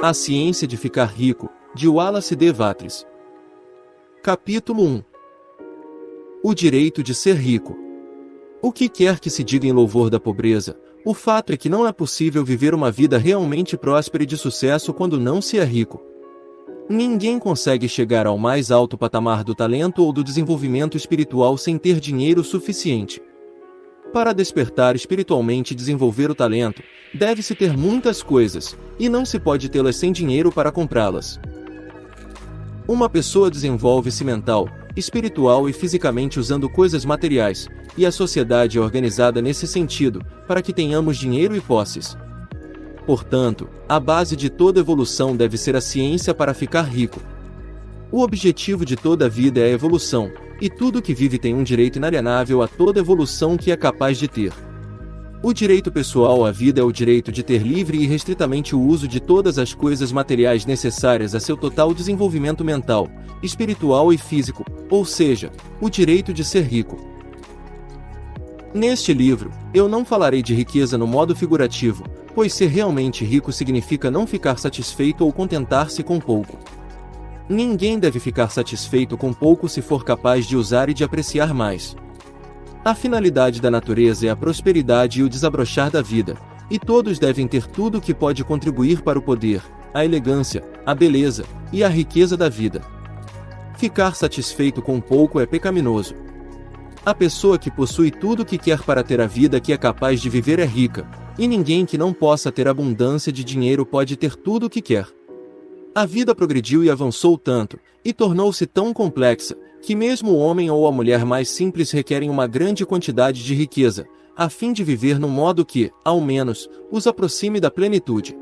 A Ciência de Ficar Rico, de Wallace D. Wattles. Capítulo 1. O direito de ser rico. O que quer que se diga em louvor da pobreza, o fato é que não é possível viver uma vida realmente próspera e de sucesso quando não se é rico. Ninguém consegue chegar ao mais alto patamar do talento ou do desenvolvimento espiritual sem ter dinheiro suficiente. Para despertar espiritualmente e desenvolver o talento, deve-se ter muitas coisas, e não se pode tê-las sem dinheiro para comprá-las. Uma pessoa desenvolve-se mental, espiritual e fisicamente usando coisas materiais, e a sociedade é organizada nesse sentido, para que tenhamos dinheiro e posses. Portanto, a base de toda evolução deve ser a ciência para ficar rico. O objetivo de toda a vida é a evolução, e tudo que vive tem um direito inalienável a toda evolução que é capaz de ter. O direito pessoal à vida é o direito de ter livre e irrestritamente o uso de todas as coisas materiais necessárias a seu total desenvolvimento mental, espiritual e físico, ou seja, o direito de ser rico. Neste livro, eu não falarei de riqueza no modo figurativo, pois ser realmente rico significa não ficar satisfeito ou contentar-se com pouco. Ninguém deve ficar satisfeito com pouco se for capaz de usar e de apreciar mais. A finalidade da natureza é a prosperidade e o desabrochar da vida, e todos devem ter tudo o que pode contribuir para o poder, a elegância, a beleza e a riqueza da vida. Ficar satisfeito com pouco é pecaminoso. A pessoa que possui tudo o que quer para ter a vida que é capaz de viver é rica, e ninguém que não possa ter abundância de dinheiro pode ter tudo o que quer. A vida progrediu e avançou tanto, e tornou-se tão complexa, que mesmo o homem ou a mulher mais simples requerem uma grande quantidade de riqueza, a fim de viver num modo que, ao menos, os aproxime da plenitude.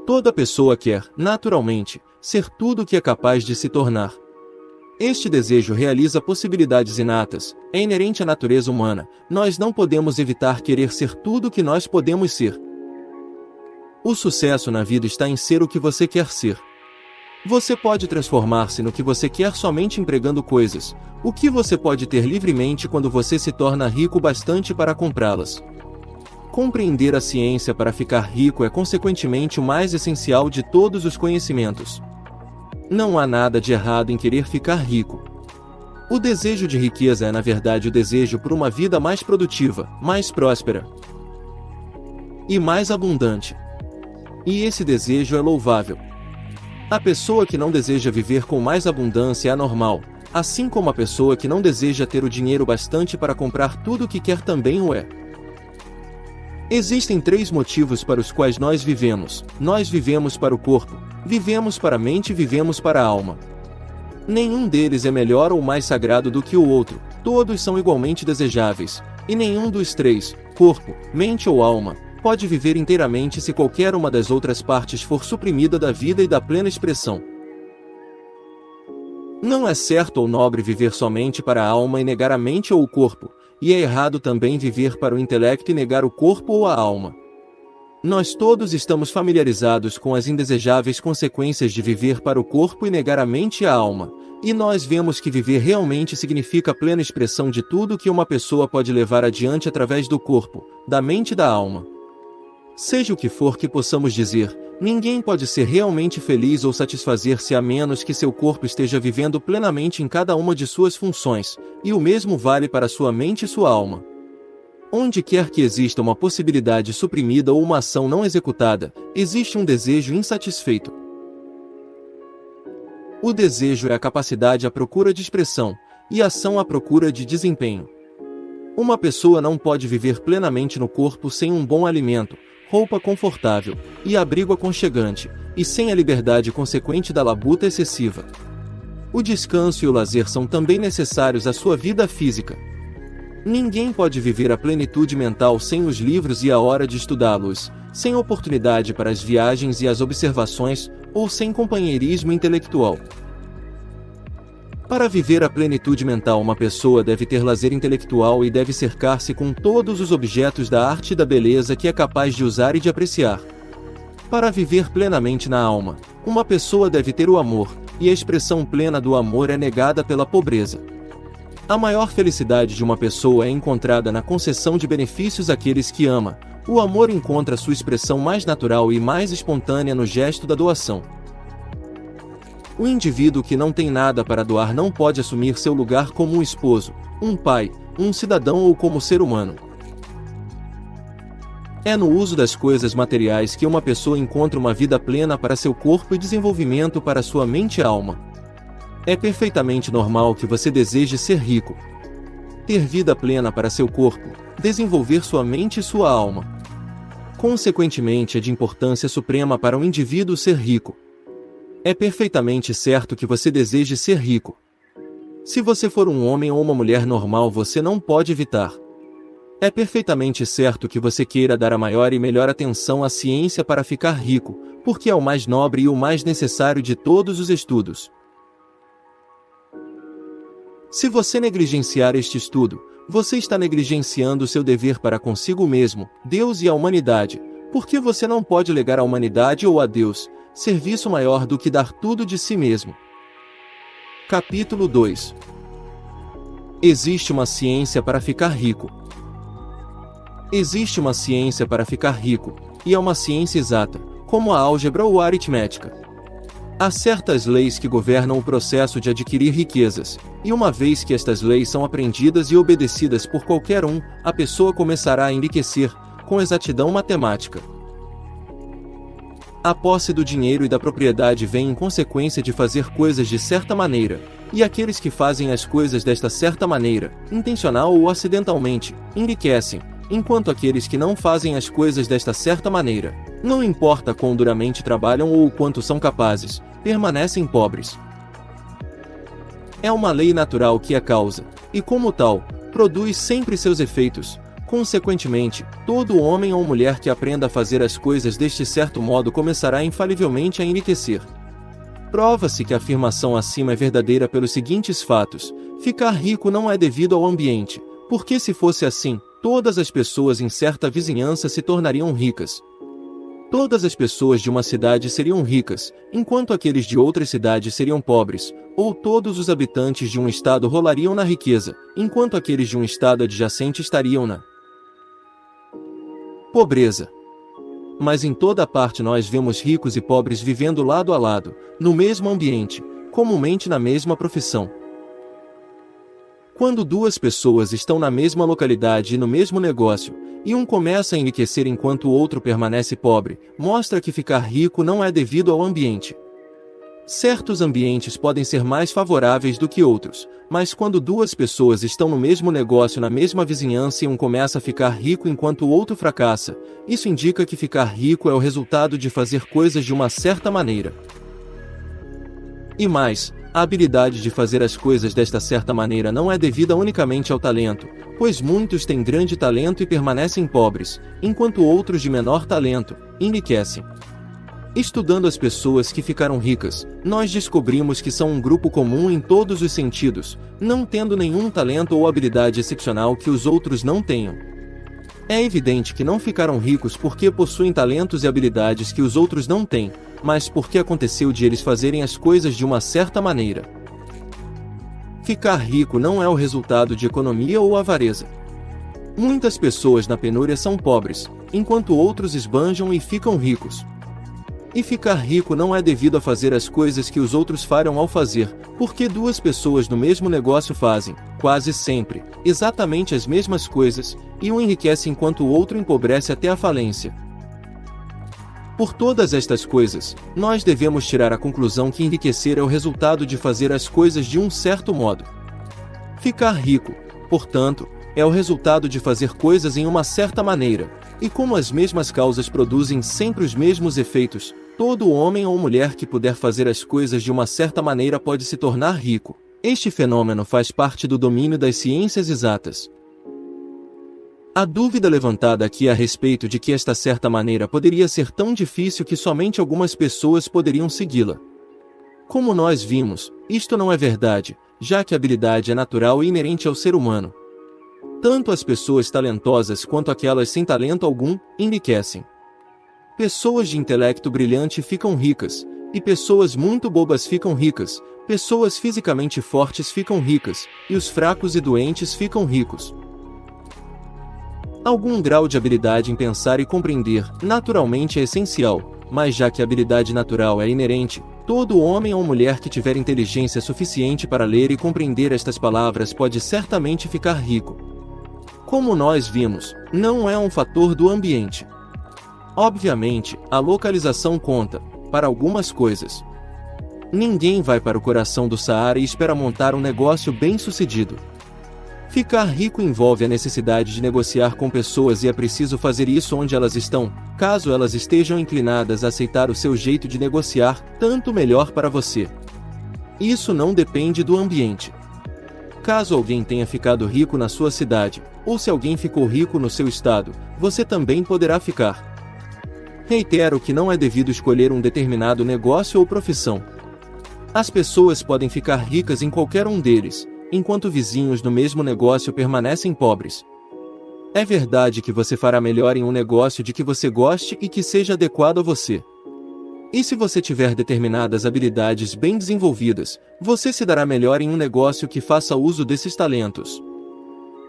Toda pessoa quer, naturalmente, ser tudo o que é capaz de se tornar. Este desejo realiza possibilidades inatas, é inerente à natureza humana, nós não podemos evitar querer ser tudo o que nós podemos ser. O sucesso na vida está em ser o que você quer ser. Você pode transformar-se no que você quer somente empregando coisas, o que você pode ter livremente quando você se torna rico bastante para comprá-las. Compreender a ciência para ficar rico é consequentemente o mais essencial de todos os conhecimentos. Não há nada de errado em querer ficar rico. O desejo de riqueza é na verdade o desejo por uma vida mais produtiva, mais próspera e mais abundante. E esse desejo é louvável. A pessoa que não deseja viver com mais abundância é anormal, assim como a pessoa que não deseja ter o dinheiro bastante para comprar tudo o que quer também o é. Existem 3 motivos para os quais nós vivemos. Nós vivemos para o corpo, vivemos para a mente e vivemos para a alma. Nenhum deles é melhor ou mais sagrado do que o outro, todos são igualmente desejáveis, e nenhum dos 3, corpo, mente ou alma, pode viver inteiramente se qualquer uma das outras partes for suprimida da vida e da plena expressão. Não é certo ou nobre viver somente para a alma e negar a mente ou o corpo, e é errado também viver para o intelecto e negar o corpo ou a alma. Nós todos estamos familiarizados com as indesejáveis consequências de viver para o corpo e negar a mente e a alma, e nós vemos que viver realmente significa a plena expressão de tudo que uma pessoa pode levar adiante através do corpo, da mente e da alma. Seja o que for que possamos dizer, ninguém pode ser realmente feliz ou satisfazer-se a menos que seu corpo esteja vivendo plenamente em cada uma de suas funções, e o mesmo vale para sua mente e sua alma. Onde quer que exista uma possibilidade suprimida ou uma ação não executada, existe um desejo insatisfeito. O desejo é a capacidade à procura de expressão, e a ação à procura de desempenho. Uma pessoa não pode viver plenamente no corpo sem um bom alimento, roupa confortável e abrigo aconchegante, e sem a liberdade consequente da labuta excessiva. O descanso e o lazer são também necessários à sua vida física. Ninguém pode viver a plenitude mental sem os livros e a hora de estudá-los, sem oportunidade para as viagens e as observações, ou sem companheirismo intelectual. Para viver a plenitude mental, uma pessoa deve ter lazer intelectual e deve cercar-se com todos os objetos da arte e da beleza que é capaz de usar e de apreciar. Para viver plenamente na alma, uma pessoa deve ter o amor, e a expressão plena do amor é negada pela pobreza. A maior felicidade de uma pessoa é encontrada na concessão de benefícios àqueles que ama. O amor encontra sua expressão mais natural e mais espontânea no gesto da doação. O indivíduo que não tem nada para doar não pode assumir seu lugar como um esposo, um pai, um cidadão ou como ser humano. É no uso das coisas materiais que uma pessoa encontra uma vida plena para seu corpo e desenvolvimento para sua mente e alma. É perfeitamente normal que você deseje ser rico, ter vida plena para seu corpo, desenvolver sua mente e sua alma. Consequentemente, é de importância suprema para um indivíduo ser rico. É perfeitamente certo que você deseje ser rico. Se você for um homem ou uma mulher normal, você não pode evitar. É perfeitamente certo que você queira dar a maior e melhor atenção à ciência para ficar rico, porque é o mais nobre e o mais necessário de todos os estudos. Se você negligenciar este estudo, você está negligenciando seu dever para consigo mesmo, Deus e a humanidade, porque você não pode legar à humanidade ou a Deus serviço maior do que dar tudo de si mesmo. Capítulo 2. Existe uma ciência para ficar rico. Existe uma ciência para ficar rico, e é uma ciência exata, como a álgebra ou a aritmética. Há certas leis que governam o processo de adquirir riquezas, e uma vez que estas leis são aprendidas e obedecidas por qualquer um, a pessoa começará a enriquecer, com exatidão matemática. A posse do dinheiro e da propriedade vem em consequência de fazer coisas de certa maneira, e aqueles que fazem as coisas desta certa maneira, intencional ou acidentalmente, enriquecem, enquanto aqueles que não fazem as coisas desta certa maneira, não importa quão duramente trabalham ou o quanto são capazes, permanecem pobres. É uma lei natural que a causa, e como tal, produz sempre seus efeitos. Consequentemente, todo homem ou mulher que aprenda a fazer as coisas deste certo modo começará infalivelmente a enriquecer. Prova-se que a afirmação acima é verdadeira pelos seguintes fatos: ficar rico não é devido ao ambiente, porque se fosse assim, todas as pessoas em certa vizinhança se tornariam ricas. Todas as pessoas de uma cidade seriam ricas, enquanto aqueles de outras cidades seriam pobres, ou todos os habitantes de um estado rolariam na riqueza, enquanto aqueles de um estado adjacente estariam na pobreza. Mas em toda parte nós vemos ricos e pobres vivendo lado a lado, no mesmo ambiente, comumente na mesma profissão. Quando duas pessoas estão na mesma localidade e no mesmo negócio, e um começa a enriquecer enquanto o outro permanece pobre, mostra que ficar rico não é devido ao ambiente. Certos ambientes podem ser mais favoráveis do que outros, mas quando duas pessoas estão no mesmo negócio na mesma vizinhança e um começa a ficar rico enquanto o outro fracassa, isso indica que ficar rico é o resultado de fazer coisas de uma certa maneira. E mais, a habilidade de fazer as coisas desta certa maneira não é devida unicamente ao talento, pois muitos têm grande talento e permanecem pobres, enquanto outros de menor talento enriquecem. Estudando as pessoas que ficaram ricas, nós descobrimos que são um grupo comum em todos os sentidos, não tendo nenhum talento ou habilidade excepcional que os outros não tenham. É evidente que não ficaram ricos porque possuem talentos e habilidades que os outros não têm, mas porque aconteceu de eles fazerem as coisas de uma certa maneira. Ficar rico não é o resultado de economia ou avareza. Muitas pessoas na penúria são pobres, enquanto outros esbanjam e ficam ricos. E ficar rico não é devido a fazer as coisas que os outros farão ao fazer, porque duas pessoas no mesmo negócio fazem, quase sempre, exatamente as mesmas coisas, e um enriquece enquanto o outro empobrece até a falência. Por todas estas coisas, nós devemos tirar a conclusão que enriquecer é o resultado de fazer as coisas de um certo modo. Ficar rico, portanto, é o resultado de fazer coisas em uma certa maneira, e como as mesmas causas produzem sempre os mesmos efeitos, todo homem ou mulher que puder fazer as coisas de uma certa maneira pode se tornar rico. Este fenômeno faz parte do domínio das ciências exatas. A dúvida levantada aqui a respeito de que esta certa maneira poderia ser tão difícil que somente algumas pessoas poderiam segui-la. Como nós vimos, isto não é verdade, já que a habilidade é natural e inerente ao ser humano. Tanto as pessoas talentosas quanto aquelas sem talento algum, enriquecem. Pessoas de intelecto brilhante ficam ricas, e pessoas muito bobas ficam ricas, Pessoas fisicamente fortes ficam ricas, e os fracos e doentes ficam ricos. Algum grau de habilidade em pensar e compreender, naturalmente é essencial, mas já que a habilidade natural é inerente, todo homem ou mulher que tiver inteligência suficiente para ler e compreender estas palavras pode certamente ficar rico. Como nós vimos, não é um fator do ambiente. Obviamente, a localização conta, para algumas coisas. Ninguém vai para o coração do Saara e espera montar um negócio bem-sucedido. Ficar rico envolve a necessidade de negociar com pessoas e é preciso fazer isso onde elas estão, caso elas estejam inclinadas a aceitar o seu jeito de negociar, tanto melhor para você. Isso não depende do ambiente. Caso alguém tenha ficado rico na sua cidade, ou se alguém ficou rico no seu estado, você também poderá ficar. Reitero que não é devido escolher um determinado negócio ou profissão. As pessoas podem ficar ricas em qualquer um deles, enquanto vizinhos do mesmo negócio permanecem pobres. É verdade que você fará melhor em um negócio de que você goste e que seja adequado a você. E se você tiver determinadas habilidades bem desenvolvidas, você se dará melhor em um negócio que faça uso desses talentos.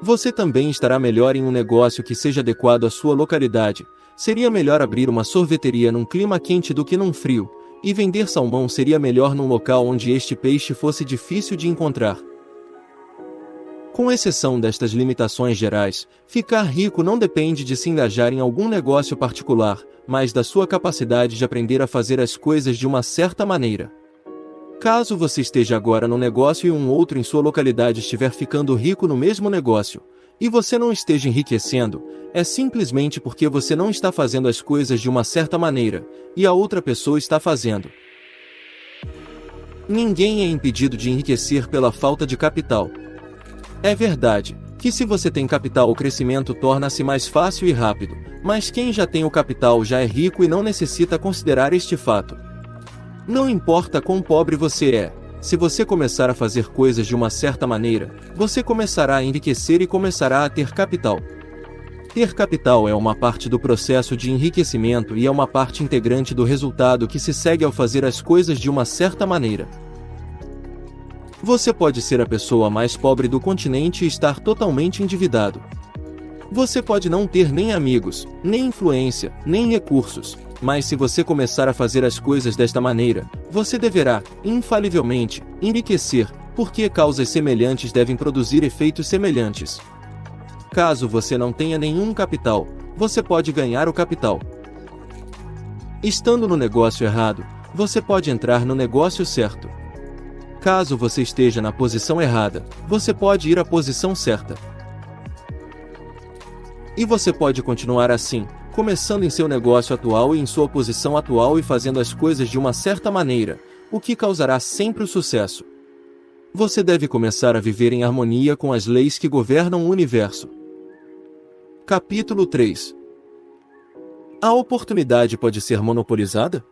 Você também estará melhor em um negócio que seja adequado à sua localidade. Seria melhor abrir uma sorveteria num clima quente do que num frio, e vender salmão seria melhor num local onde este peixe fosse difícil de encontrar. Com exceção destas limitações gerais, ficar rico não depende de se engajar em algum negócio particular, mas da sua capacidade de aprender a fazer as coisas de uma certa maneira. Caso você esteja agora num negócio e um outro em sua localidade estiver ficando rico no mesmo negócio, e você não esteja enriquecendo, é simplesmente porque você não está fazendo as coisas de uma certa maneira, e a outra pessoa está fazendo. Ninguém é impedido de enriquecer pela falta de capital. É verdade que se você tem capital o crescimento torna-se mais fácil e rápido, mas quem já tem o capital já é rico e não necessita considerar este fato. Não importa quão pobre você é, se você começar a fazer coisas de uma certa maneira, você começará a enriquecer e começará a ter capital. Ter capital é uma parte do processo de enriquecimento e é uma parte integrante do resultado que se segue ao fazer as coisas de uma certa maneira. Você pode ser a pessoa mais pobre do continente e estar totalmente endividado. Você pode não ter nem amigos, nem influência, nem recursos, mas se você começar a fazer as coisas desta maneira, você deverá, infalivelmente, enriquecer, porque causas semelhantes devem produzir efeitos semelhantes. Caso você não tenha nenhum capital, você pode ganhar o capital. Estando no negócio errado, você pode entrar no negócio certo. Caso você esteja na posição errada, você pode ir à posição certa. E você pode continuar assim, começando em seu negócio atual e em sua posição atual e fazendo as coisas de uma certa maneira, o que causará sempre o sucesso. Você deve começar a viver em harmonia com as leis que governam o universo. Capítulo 3. A oportunidade pode ser monopolizada?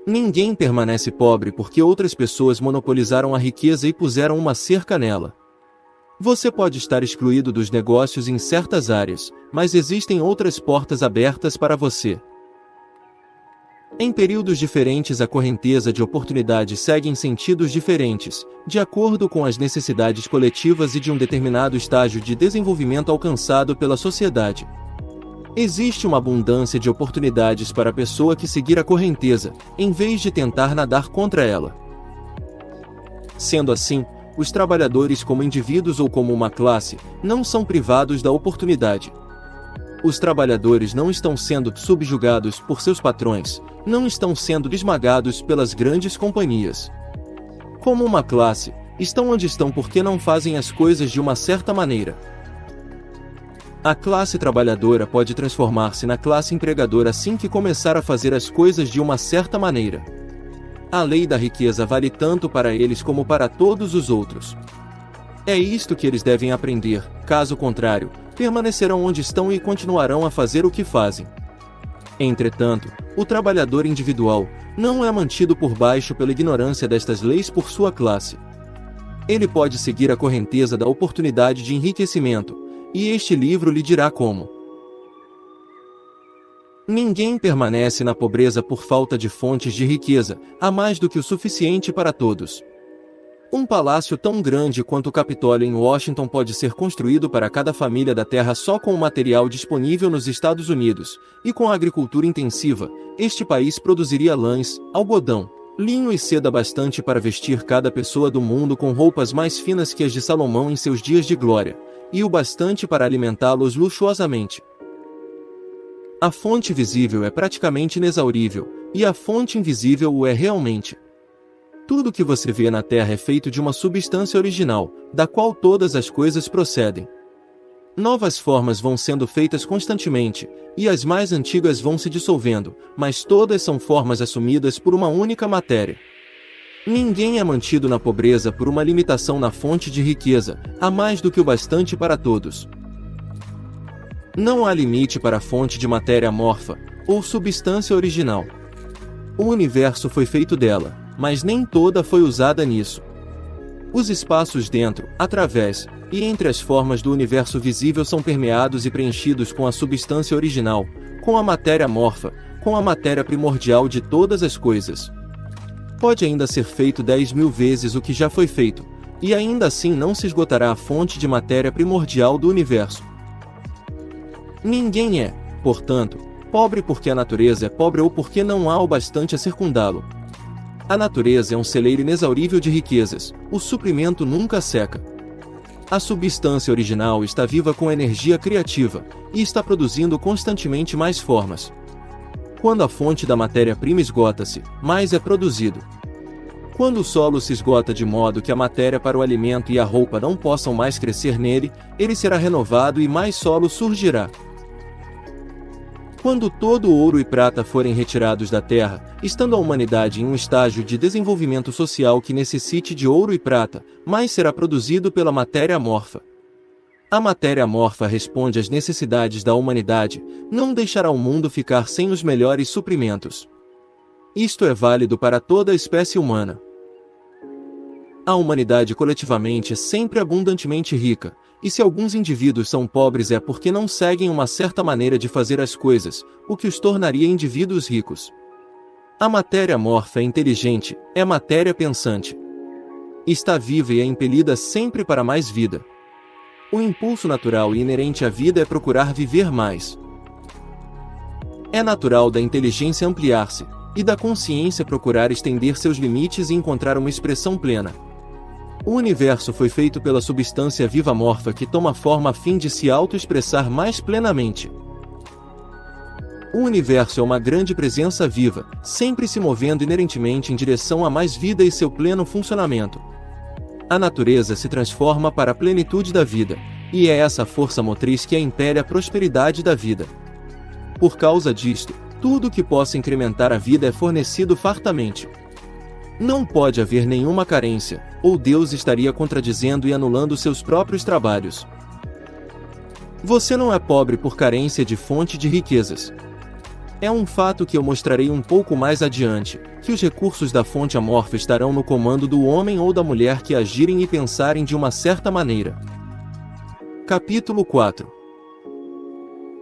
Ninguém permanece pobre porque outras pessoas monopolizaram a riqueza e puseram uma cerca nela. Você pode estar excluído dos negócios em certas áreas, mas existem outras portas abertas para você. Em períodos diferentes, a correnteza de oportunidade segue em sentidos diferentes, de acordo com as necessidades coletivas e de um determinado estágio de desenvolvimento alcançado pela sociedade. Existe uma abundância de oportunidades para a pessoa que seguir a correnteza, em vez de tentar nadar contra ela. Sendo assim, os trabalhadores como indivíduos ou como uma classe, não são privados da oportunidade. Os trabalhadores não estão sendo subjugados por seus patrões, não estão sendo esmagados pelas grandes companhias. Como uma classe, estão onde estão porque não fazem as coisas de uma certa maneira. A classe trabalhadora pode transformar-se na classe empregadora assim que começar a fazer as coisas de uma certa maneira. A lei da riqueza vale tanto para eles como para todos os outros. É isto que eles devem aprender, caso contrário, permanecerão onde estão e continuarão a fazer o que fazem. Entretanto, o trabalhador individual não é mantido por baixo pela ignorância destas leis por sua classe. Ele pode seguir a correnteza da oportunidade de enriquecimento, e este livro lhe dirá como. Ninguém permanece na pobreza por falta de fontes de riqueza, há mais do que o suficiente para todos. Um palácio tão grande quanto o Capitólio em Washington pode ser construído para cada família da Terra só com o material disponível nos Estados Unidos, e com a agricultura intensiva, este país produziria lãs, algodão, linho e seda bastante para vestir cada pessoa do mundo com roupas mais finas que as de Salomão em seus dias de glória, e o bastante para alimentá-los luxuosamente. A fonte visível é praticamente inexaurível, e a fonte invisível o é realmente. Tudo que você vê na Terra é feito de uma substância original, da qual todas as coisas procedem. Novas formas vão sendo feitas constantemente, e as mais antigas vão se dissolvendo, mas todas são formas assumidas por uma única matéria. Ninguém é mantido na pobreza por uma limitação na fonte de riqueza, há mais do que o bastante para todos. Não há limite para a fonte de matéria amorfa, ou substância original. O universo foi feito dela, mas nem toda foi usada nisso. Os espaços dentro, através e entre as formas do universo visível são permeados e preenchidos com a substância original, com a matéria amorfa, com a matéria primordial de todas as coisas. Pode ainda ser feito 10.000 vezes o que já foi feito, e ainda assim não se esgotará a fonte de matéria primordial do universo. Ninguém é, portanto, pobre porque a natureza é pobre ou porque não há o bastante a circundá-lo. A natureza é um celeiro inexaurível de riquezas, o suprimento nunca seca. A substância original está viva com energia criativa, e está produzindo constantemente mais formas. Quando a fonte da matéria-prima esgota-se, mais é produzido. Quando o solo se esgota de modo que a matéria para o alimento e a roupa não possam mais crescer nele, ele será renovado e mais solo surgirá. Quando todo o ouro e prata forem retirados da terra, estando a humanidade em um estágio de desenvolvimento social que necessite de ouro e prata, mais será produzido pela matéria amorfa. A matéria amorfa responde às necessidades da humanidade, não deixará o mundo ficar sem os melhores suprimentos. Isto é válido para toda a espécie humana. A humanidade coletivamente é sempre abundantemente rica, e se alguns indivíduos são pobres é porque não seguem uma certa maneira de fazer as coisas, o que os tornaria indivíduos ricos. A matéria amorfa é inteligente, é matéria pensante. Está viva e é impelida sempre para mais vida. O impulso natural e inerente à vida é procurar viver mais. É natural da inteligência ampliar-se, e da consciência procurar estender seus limites e encontrar uma expressão plena. O universo foi feito pela substância viva amorfa que toma forma a fim de se auto-expressar mais plenamente. O universo é uma grande presença viva, sempre se movendo inerentemente em direção a mais vida e seu pleno funcionamento. A natureza se transforma para a plenitude da vida, e é essa força motriz que impere a prosperidade da vida. Por causa disto, tudo que possa incrementar a vida é fornecido fartamente. Não pode haver nenhuma carência, ou Deus estaria contradizendo e anulando seus próprios trabalhos. Você não é pobre por carência de fonte de riquezas. É um fato que eu mostrarei um pouco mais adiante, que os recursos da fonte amorfa estarão no comando do homem ou da mulher que agirem e pensarem de uma certa maneira. Capítulo 4.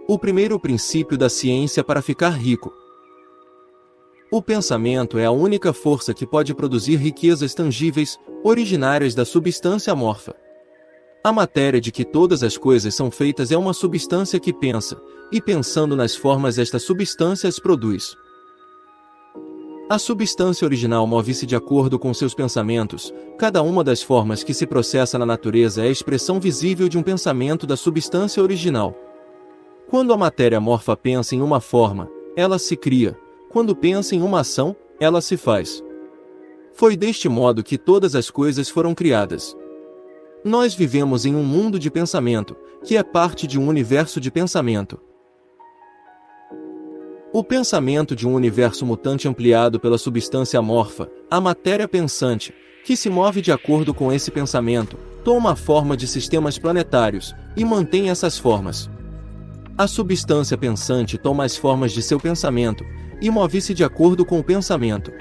O primeiro princípio da ciência para ficar rico. O pensamento é a única força que pode produzir riquezas tangíveis, originárias da substância amorfa. A matéria de que todas as coisas são feitas é uma substância que pensa, e pensando nas formas esta substância as produz. A substância original move-se de acordo com seus pensamentos, cada uma das formas que se processa na natureza é a expressão visível de um pensamento da substância original. Quando a matéria amorfa pensa em uma forma, ela se cria. Quando pensa em uma ação, ela se faz. Foi deste modo que todas as coisas foram criadas. Nós vivemos em um mundo de pensamento, que é parte de um universo de pensamento. O pensamento de um universo mutante ampliado pela substância amorfa, a matéria pensante, que se move de acordo com esse pensamento, toma a forma de sistemas planetários, e mantém essas formas. A substância pensante toma as formas de seu pensamento, e move-se de acordo com o pensamento.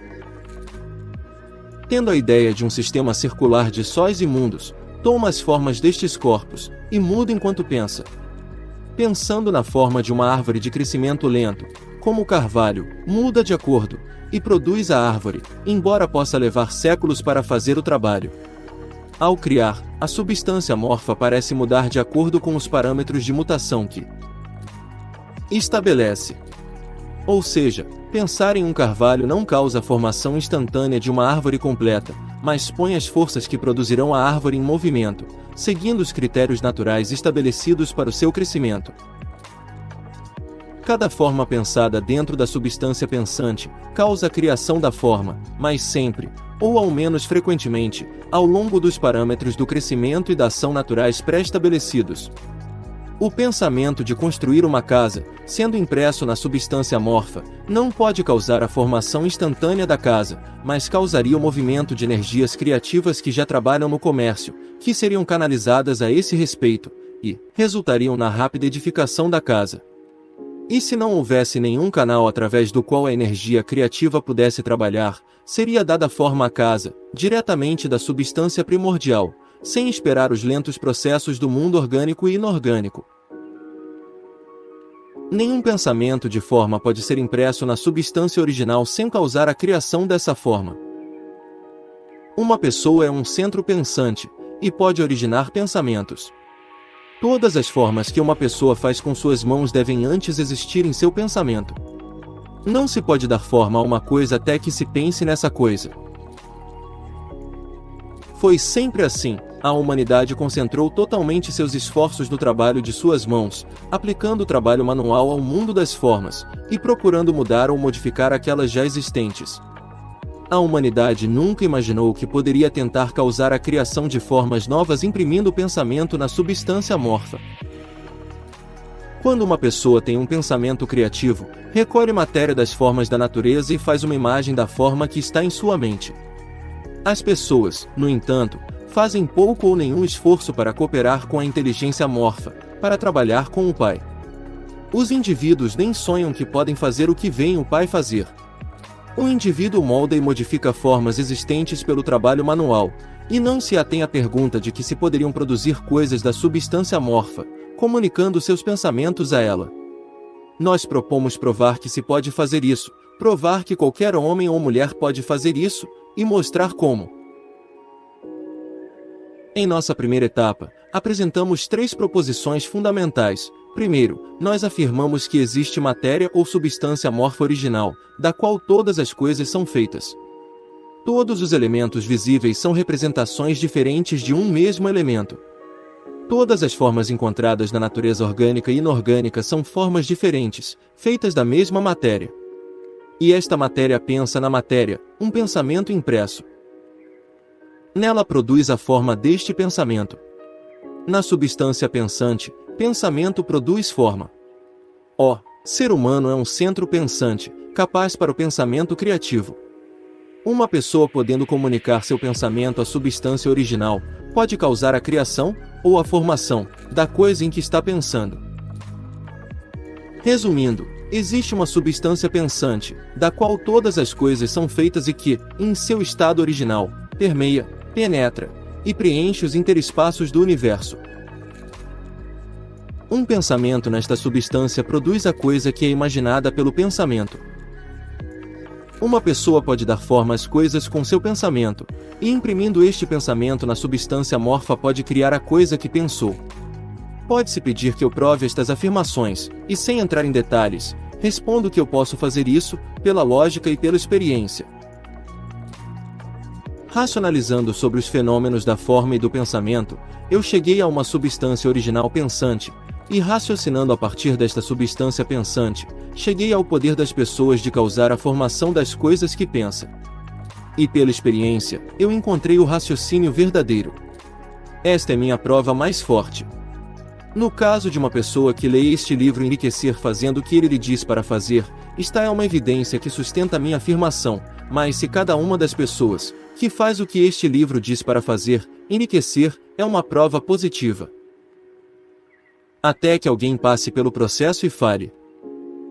Tendo a ideia de um sistema circular de sóis e mundos, toma as formas destes corpos, e muda enquanto pensa. pensando na forma de uma árvore de crescimento lento, como o carvalho, muda de acordo, e produz a árvore, embora possa levar séculos para fazer o trabalho. Ao criar, a substância amorfa parece mudar de acordo com os parâmetros de mutação que estabelece. Ou seja, pensar em um carvalho não causa a formação instantânea de uma árvore completa, mas põe as forças que produzirão a árvore em movimento, seguindo os critérios naturais estabelecidos para o seu crescimento. Cada forma pensada dentro da substância pensante causa a criação da forma, mas sempre, ou ao menos frequentemente, ao longo dos parâmetros do crescimento e da ação naturais pré-estabelecidos. O pensamento de construir uma casa, sendo impresso na substância amorfa, não pode causar a formação instantânea da casa, mas causaria o movimento de energias criativas que já trabalham no comércio, que seriam canalizadas a esse respeito, e resultariam na rápida edificação da casa. E se não houvesse nenhum canal através do qual a energia criativa pudesse trabalhar, seria dada forma à casa, diretamente da substância primordial, sem esperar os lentos processos do mundo orgânico e inorgânico. Nenhum pensamento de forma pode ser impresso na substância original sem causar a criação dessa forma. Uma pessoa é um centro pensante, e pode originar pensamentos. Todas as formas que uma pessoa faz com suas mãos devem antes existir em seu pensamento. Não se pode dar forma a uma coisa até que se pense nessa coisa. Foi sempre assim. A humanidade concentrou totalmente seus esforços no trabalho de suas mãos, aplicando o trabalho manual ao mundo das formas, e procurando mudar ou modificar aquelas já existentes. A humanidade nunca imaginou que poderia tentar causar a criação de formas novas imprimindo o pensamento na substância amorfa. Quando uma pessoa tem um pensamento criativo, recolhe matéria das formas da natureza e faz uma imagem da forma que está em sua mente. As pessoas, no entanto, fazem pouco ou nenhum esforço para cooperar com a inteligência amorfa, para trabalhar com o Pai. Os indivíduos nem sonham que podem fazer o que veem o Pai fazer. O indivíduo molda e modifica formas existentes pelo trabalho manual, e não se atém à pergunta de que se poderiam produzir coisas da substância amorfa, comunicando seus pensamentos a ela. Nós propomos provar que se pode fazer isso, provar que qualquer homem ou mulher pode fazer isso, e mostrar como. Em nossa primeira etapa, apresentamos 3 proposições fundamentais. Primeiro, nós afirmamos que existe matéria ou substância amorfa original, da qual todas as coisas são feitas. Todos os elementos visíveis são representações diferentes de um mesmo elemento. Todas as formas encontradas na natureza orgânica e inorgânica são formas diferentes, feitas da mesma matéria. E esta matéria pensa na matéria, um pensamento impresso. Nela produz a forma deste pensamento. Na substância pensante, pensamento produz forma. O ser humano é um centro pensante, capaz para o pensamento criativo. Uma pessoa podendo comunicar seu pensamento à substância original, pode causar a criação, ou a formação, da coisa em que está pensando. Resumindo, existe uma substância pensante, da qual todas as coisas são feitas e que, em seu estado original, permeia, penetra e preenche os interespaços do universo. Um pensamento nesta substância produz a coisa que é imaginada pelo pensamento. Uma pessoa pode dar forma às coisas com seu pensamento, e imprimindo este pensamento na substância amorfa pode criar a coisa que pensou. Pode-se pedir que eu prove estas afirmações, e sem entrar em detalhes, respondo que eu posso fazer isso, pela lógica e pela experiência. Racionalizando sobre os fenômenos da forma e do pensamento, eu cheguei a uma substância original pensante, e raciocinando a partir desta substância pensante, cheguei ao poder das pessoas de causar a formação das coisas que pensa. E pela experiência, eu encontrei o raciocínio verdadeiro. Esta é minha prova mais forte. No caso de uma pessoa que lê este livro enriquecer fazendo o que ele lhe diz para fazer, está uma evidência que sustenta minha afirmação, mas se cada uma das pessoas, que faz o que este livro diz para fazer, enriquecer, é uma prova positiva. Até que alguém passe pelo processo e falhe.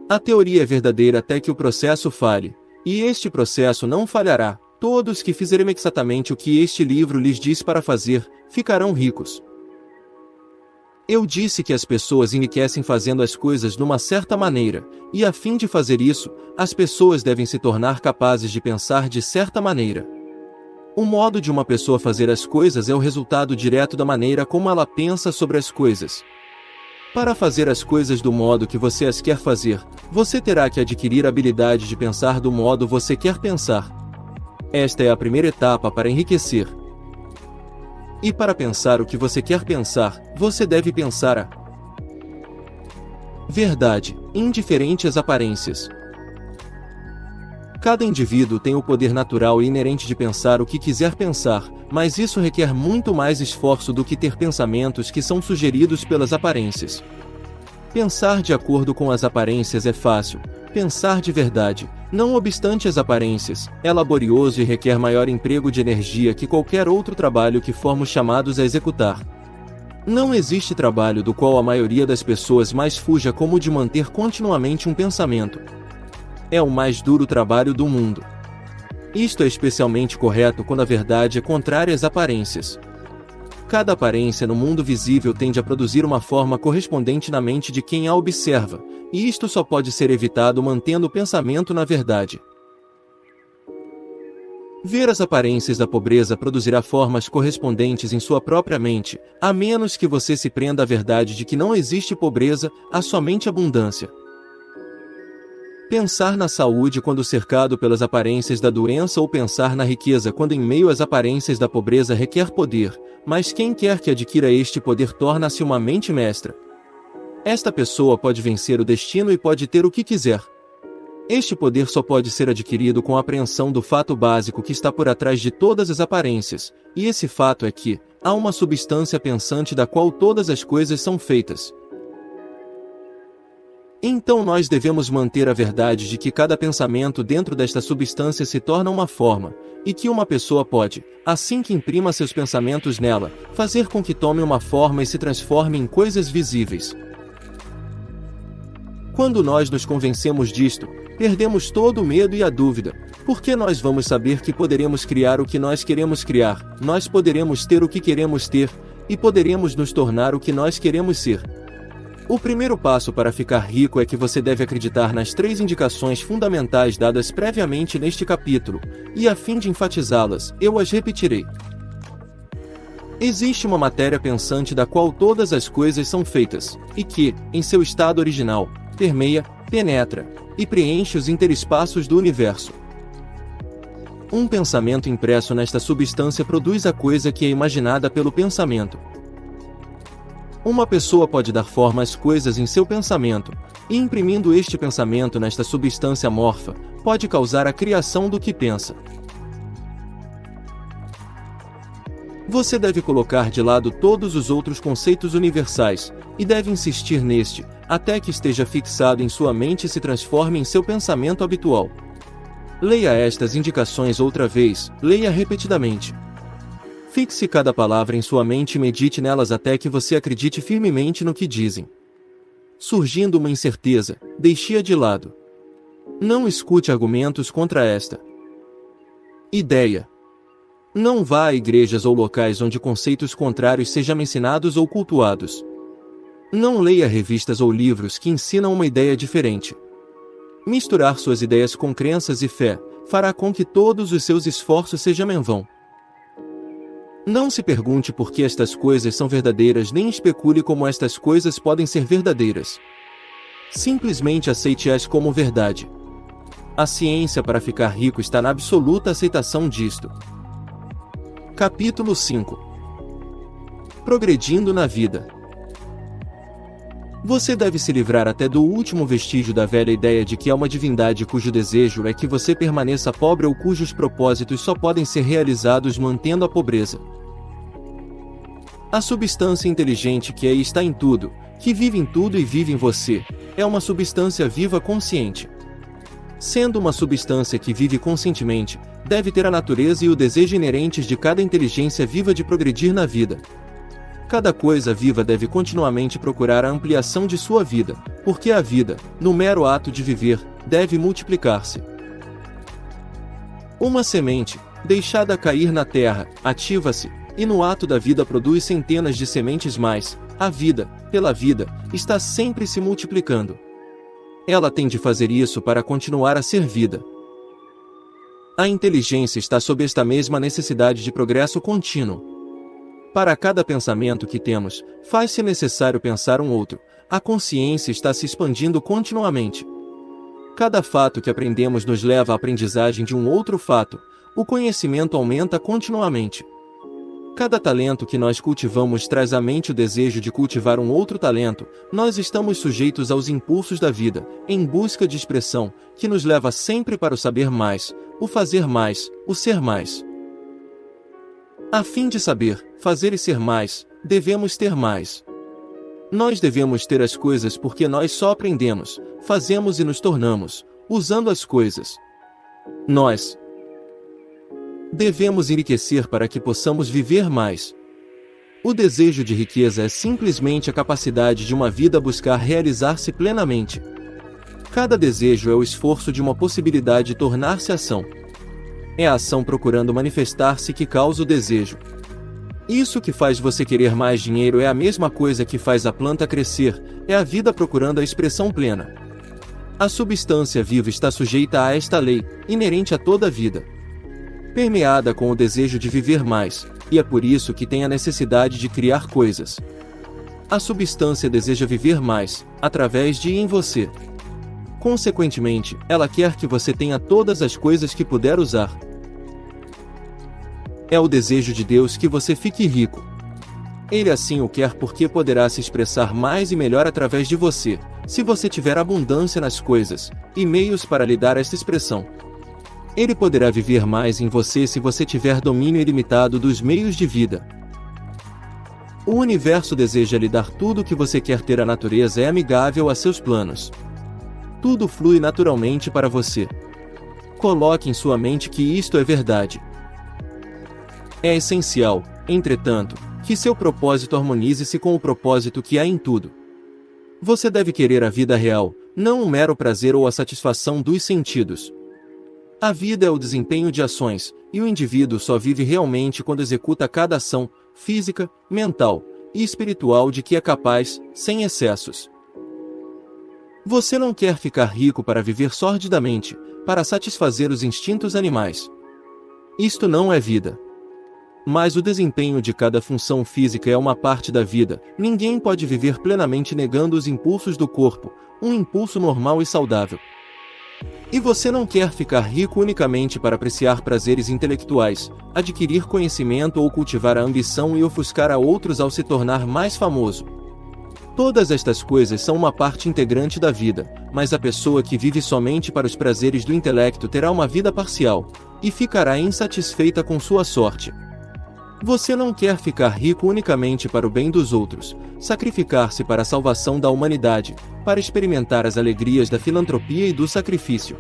A teoria é verdadeira até que o processo falhe, e este processo não falhará. Todos que fizerem exatamente o que este livro lhes diz para fazer, ficarão ricos. Eu disse que as pessoas enriquecem fazendo as coisas de uma certa maneira, e a fim de fazer isso, as pessoas devem se tornar capazes de pensar de certa maneira. O modo de uma pessoa fazer as coisas é o resultado direto da maneira como ela pensa sobre as coisas. Para fazer as coisas do modo que você as quer fazer, você terá que adquirir a habilidade de pensar do modo que você quer pensar. Esta é a primeira etapa para enriquecer. E para pensar o que você quer pensar, você deve pensar a verdade, indiferente às aparências. Cada indivíduo tem o poder natural e inerente de pensar o que quiser pensar, mas isso requer muito mais esforço do que ter pensamentos que são sugeridos pelas aparências. Pensar de acordo com as aparências é fácil. Pensar de verdade, não obstante as aparências, é laborioso e requer maior emprego de energia que qualquer outro trabalho que formos chamados a executar. Não existe trabalho do qual a maioria das pessoas mais fuja como o de manter continuamente um pensamento. É o mais duro trabalho do mundo. Isto é especialmente correto quando a verdade é contrária às aparências. Cada aparência no mundo visível tende a produzir uma forma correspondente na mente de quem a observa, e isto só pode ser evitado mantendo o pensamento na verdade. Ver as aparências da pobreza produzirá formas correspondentes em sua própria mente, a menos que você se prenda à verdade de que não existe pobreza, há somente abundância. Pensar na saúde quando cercado pelas aparências da doença ou pensar na riqueza quando em meio às aparências da pobreza requer poder, mas quem quer que adquira este poder torna-se uma mente mestra. Esta pessoa pode vencer o destino e pode ter o que quiser. Este poder só pode ser adquirido com a apreensão do fato básico que está por trás de todas as aparências, e esse fato é que há uma substância pensante da qual todas as coisas são feitas. Então nós devemos manter a verdade de que cada pensamento dentro desta substância se torna uma forma, e que uma pessoa pode, assim que imprima seus pensamentos nela, fazer com que tome uma forma e se transforme em coisas visíveis. Quando nós nos convencemos disto, perdemos todo o medo e a dúvida, porque nós vamos saber que poderemos criar o que nós queremos criar, nós poderemos ter o que queremos ter, e poderemos nos tornar o que nós queremos ser. O primeiro passo para ficar rico é que você deve acreditar nas 3 indicações fundamentais dadas previamente neste capítulo, e a fim de enfatizá-las, eu as repetirei. Existe uma matéria pensante da qual todas as coisas são feitas, e que, em seu estado original, permeia, penetra e preenche os interespaços do universo. Um pensamento impresso nesta substância produz a coisa que é imaginada pelo pensamento. Uma pessoa pode dar forma às coisas em seu pensamento, e imprimindo este pensamento nesta substância amorfa, pode causar a criação do que pensa. Você deve colocar de lado todos os outros conceitos universais, e deve insistir neste, até que esteja fixado em sua mente e se transforme em seu pensamento habitual. Leia estas indicações outra vez, leia repetidamente. Fixe cada palavra em sua mente e medite nelas até que você acredite firmemente no que dizem. Surgindo uma incerteza, deixe-a de lado. Não escute argumentos contra esta ideia. Não vá a igrejas ou locais onde conceitos contrários sejam ensinados ou cultuados. Não leia revistas ou livros que ensinam uma ideia diferente. Misturar suas ideias com crenças e fé fará com que todos os seus esforços sejam em vão. Não se pergunte por que estas coisas são verdadeiras nem especule como estas coisas podem ser verdadeiras. Simplesmente aceite-as como verdade. A ciência para ficar rico está na absoluta aceitação disto. Capítulo 5. Progredindo na vida. Você deve se livrar até do último vestígio da velha ideia de que há uma divindade cujo desejo é que você permaneça pobre ou cujos propósitos só podem ser realizados mantendo a pobreza. A substância inteligente que aí está em tudo, que vive em tudo e vive em você, é uma substância viva consciente. Sendo uma substância que vive conscientemente, deve ter a natureza e o desejo inerentes de cada inteligência viva de progredir na vida. Cada coisa viva deve continuamente procurar a ampliação de sua vida, porque a vida, no mero ato de viver, deve multiplicar-se. Uma semente, deixada cair na terra, ativa-se, e no ato da vida produz centenas de sementes mais, A vida, pela vida, está sempre se multiplicando. Ela tem de fazer isso para continuar a ser vida. A inteligência está sob esta mesma necessidade de progresso contínuo. Para cada pensamento que temos, faz-se necessário pensar um outro. A consciência está se expandindo continuamente. Cada fato que aprendemos nos leva à aprendizagem de um outro fato. O conhecimento aumenta continuamente. Cada talento que nós cultivamos traz à mente o desejo de cultivar um outro talento. Nós estamos sujeitos aos impulsos da vida, em busca de expressão, que nos leva sempre para o saber mais, o fazer mais, o ser mais. A fim de saber, fazer e ser mais, devemos ter mais. Nós devemos ter as coisas porque nós só aprendemos, fazemos e nos tornamos, usando as coisas. Nós devemos enriquecer para que possamos viver mais. O desejo de riqueza é simplesmente a capacidade de uma vida buscar realizar-se plenamente. Cada desejo é o esforço de uma possibilidade de tornar-se ação. É a ação procurando manifestar-se que causa o desejo. Isso que faz você querer mais dinheiro é a mesma coisa que faz a planta crescer, é a vida procurando a expressão plena. A substância viva está sujeita a esta lei, inerente a toda a vida, permeada com o desejo de viver mais, e é por isso que tem a necessidade de criar coisas. A substância deseja viver mais, através de e em você. Consequentemente, ela quer que você tenha todas as coisas que puder usar. É o desejo de Deus que você fique rico. Ele assim o quer porque poderá se expressar mais e melhor através de você, se você tiver abundância nas coisas, e meios para lhe dar esta expressão. Ele poderá viver mais em você se você tiver domínio ilimitado dos meios de vida. O universo deseja lhe dar tudo o que você quer ter. A natureza é amigável a seus planos. Tudo flui naturalmente para você. Coloque em sua mente que isto é verdade. É essencial, entretanto, que seu propósito harmonize-se com o propósito que há em tudo. Você deve querer a vida real, não um mero prazer ou a satisfação dos sentidos. A vida é o desempenho de ações, e o indivíduo só vive realmente quando executa cada ação, física, mental e espiritual de que é capaz, sem excessos. Você não quer ficar rico para viver sordidamente, para satisfazer os instintos animais. Isto não é vida. Mas o desempenho de cada função física é uma parte da vida. Ninguém pode viver plenamente negando os impulsos do corpo, um impulso normal e saudável. E você não quer ficar rico unicamente para apreciar prazeres intelectuais, adquirir conhecimento ou cultivar a ambição e ofuscar a outros ao se tornar mais famoso. Todas estas coisas são uma parte integrante da vida, mas a pessoa que vive somente para os prazeres do intelecto terá uma vida parcial, e ficará insatisfeita com sua sorte. Você não quer ficar rico unicamente para o bem dos outros, sacrificar-se para a salvação da humanidade, para experimentar as alegrias da filantropia e do sacrifício.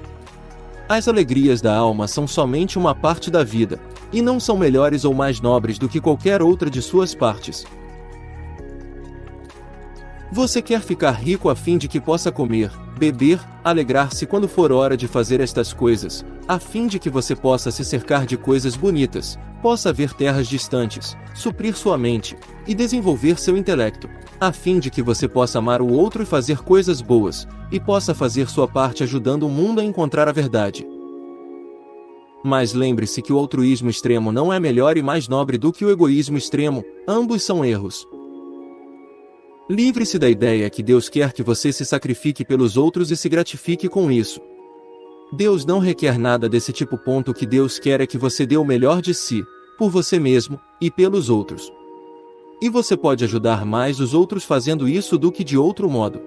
As alegrias da alma são somente uma parte da vida, e não são melhores ou mais nobres do que qualquer outra de suas partes. Você quer ficar rico a fim de que possa comer, beber, alegrar-se quando for hora de fazer estas coisas, a fim de que você possa se cercar de coisas bonitas, possa ver terras distantes, suprir sua mente, e desenvolver seu intelecto, a fim de que você possa amar o outro e fazer coisas boas, e possa fazer sua parte ajudando o mundo a encontrar a verdade. Mas lembre-se que o altruísmo extremo não é melhor e mais nobre do que o egoísmo extremo, ambos são erros. Livre-se da ideia que Deus quer que você se sacrifique pelos outros e se gratifique com isso. Deus não requer nada desse tipo. O que Deus quer é que você dê o melhor de si, por você mesmo, e pelos outros. E você pode ajudar mais os outros fazendo isso do que de outro modo.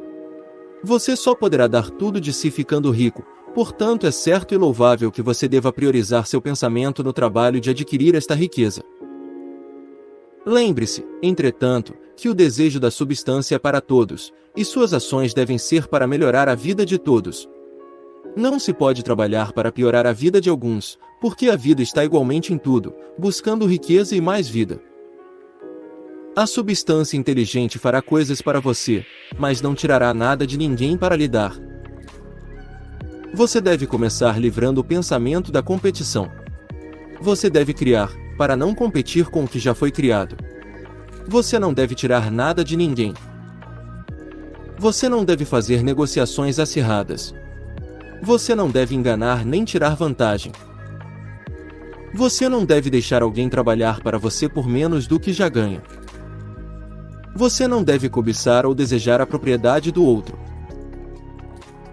Você só poderá dar tudo de si ficando rico, portanto é certo e louvável que você deva priorizar seu pensamento no trabalho de adquirir esta riqueza. Lembre-se, entretanto, que o desejo da substância é para todos, e suas ações devem ser para melhorar a vida de todos. Não se pode trabalhar para piorar a vida de alguns, porque a vida está igualmente em tudo, buscando riqueza e mais vida. A substância inteligente fará coisas para você, mas não tirará nada de ninguém para lhe dar. Você deve começar livrando o pensamento da competição. Você deve criar, para não competir com o que já foi criado. Você não deve tirar nada de ninguém. Você não deve fazer negociações acirradas. Você não deve enganar nem tirar vantagem. Você não deve deixar alguém trabalhar para você por menos do que já ganha. Você não deve cobiçar ou desejar a propriedade do outro.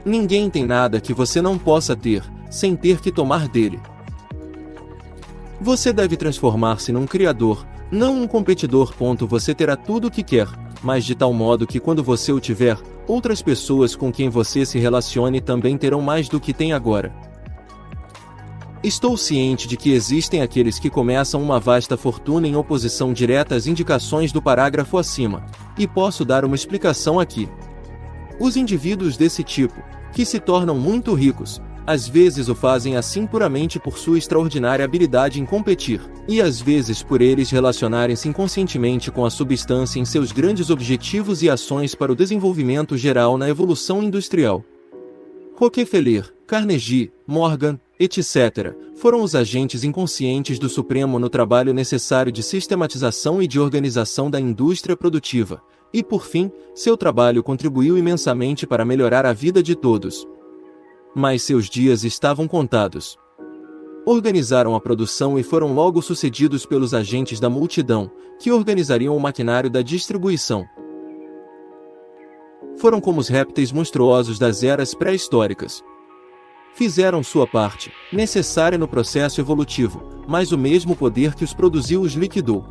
Ninguém tem nada que você não possa ter, sem ter que tomar dele. Você deve transformar-se num criador, não um competidor. Você terá tudo o que quer, mas de tal modo que quando você o tiver, outras pessoas com quem você se relacione também terão mais do que tem agora. Estou ciente de que existem aqueles que começam uma vasta fortuna em oposição direta às indicações do parágrafo acima, e posso dar uma explicação aqui. Os indivíduos desse tipo, que se tornam muito ricos, às vezes o fazem assim puramente por sua extraordinária habilidade em competir, e às vezes por eles relacionarem-se inconscientemente com a substância em seus grandes objetivos e ações para o desenvolvimento geral na evolução industrial. Rockefeller, Carnegie, Morgan, etc., foram os agentes inconscientes do Supremo no trabalho necessário de sistematização e de organização da indústria produtiva, e por fim, seu trabalho contribuiu imensamente para melhorar a vida de todos. Mas seus dias estavam contados. Organizaram a produção e foram logo sucedidos pelos agentes da multidão, que organizariam o maquinário da distribuição. Foram como os répteis monstruosos das eras pré-históricas. Fizeram sua parte, necessária no processo evolutivo, mas o mesmo poder que os produziu os liquidou.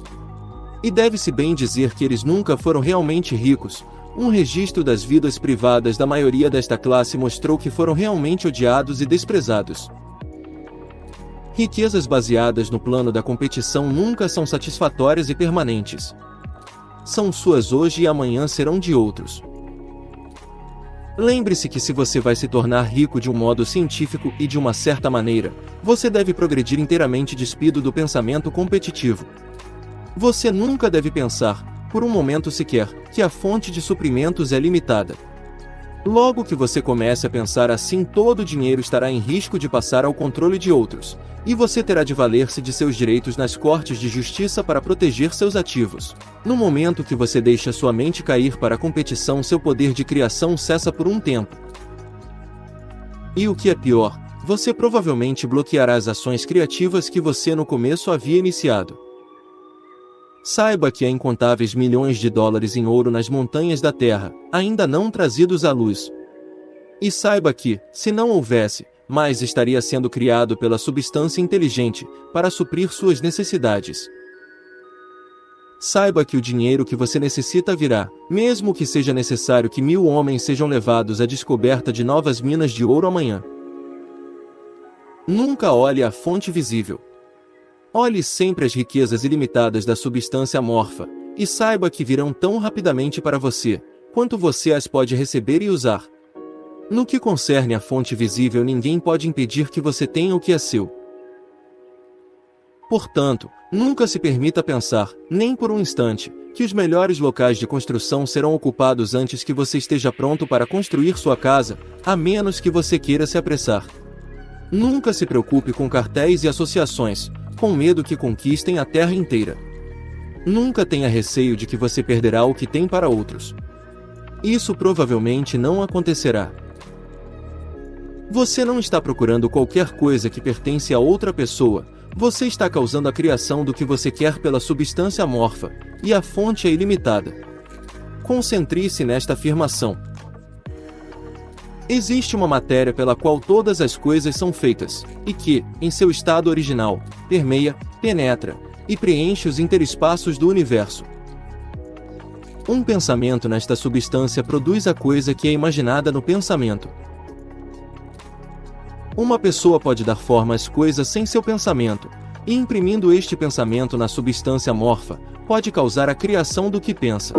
E deve-se bem dizer que eles nunca foram realmente ricos. Um registro das vidas privadas da maioria desta classe mostrou que foram realmente odiados e desprezados. Riquezas baseadas no plano da competição nunca são satisfatórias e permanentes. São suas hoje e amanhã serão de outros. Lembre-se que se você vai se tornar rico de um modo científico e de uma certa maneira, você deve progredir inteiramente despido do pensamento competitivo. Você nunca deve pensar, por um momento sequer, que a fonte de suprimentos é limitada. Logo que você comece a pensar assim, todo o dinheiro estará em risco de passar ao controle de outros, e você terá de valer-se de seus direitos nas cortes de justiça para proteger seus ativos. No momento que você deixa sua mente cair para a competição, seu poder de criação cessa por um tempo. E o que é pior, você provavelmente bloqueará as ações criativas que você no começo havia iniciado. Saiba que há incontáveis milhões de dólares em ouro nas montanhas da Terra, ainda não trazidos à luz. E saiba que, se não houvesse, mais estaria sendo criado pela substância inteligente, para suprir suas necessidades. Saiba que o dinheiro que você necessita virá, mesmo que seja necessário que 1000 homens sejam levados à descoberta de novas minas de ouro amanhã. Nunca olhe a fonte visível. Olhe sempre as riquezas ilimitadas da substância amorfa, e saiba que virão tão rapidamente para você, quanto você as pode receber e usar. No que concerne à fonte visível, ninguém pode impedir que você tenha o que é seu. Portanto, nunca se permita pensar, nem por um instante, que os melhores locais de construção serão ocupados antes que você esteja pronto para construir sua casa, a menos que você queira se apressar. Nunca se preocupe com cartéis e associações, com medo que conquistem a terra inteira. Nunca tenha receio de que você perderá o que tem para outros. Isso provavelmente não acontecerá. Você não está procurando qualquer coisa que pertence a outra pessoa, você está causando a criação do que você quer pela substância amorfa, e a fonte é ilimitada. Concentre-se nesta afirmação. Existe uma matéria pela qual todas as coisas são feitas, e que, em seu estado original, permeia, penetra e preenche os interespaços do universo. Um pensamento nesta substância produz a coisa que é imaginada no pensamento. Uma pessoa pode dar forma às coisas sem seu pensamento, e imprimindo este pensamento na substância amorfa, pode causar a criação do que pensa.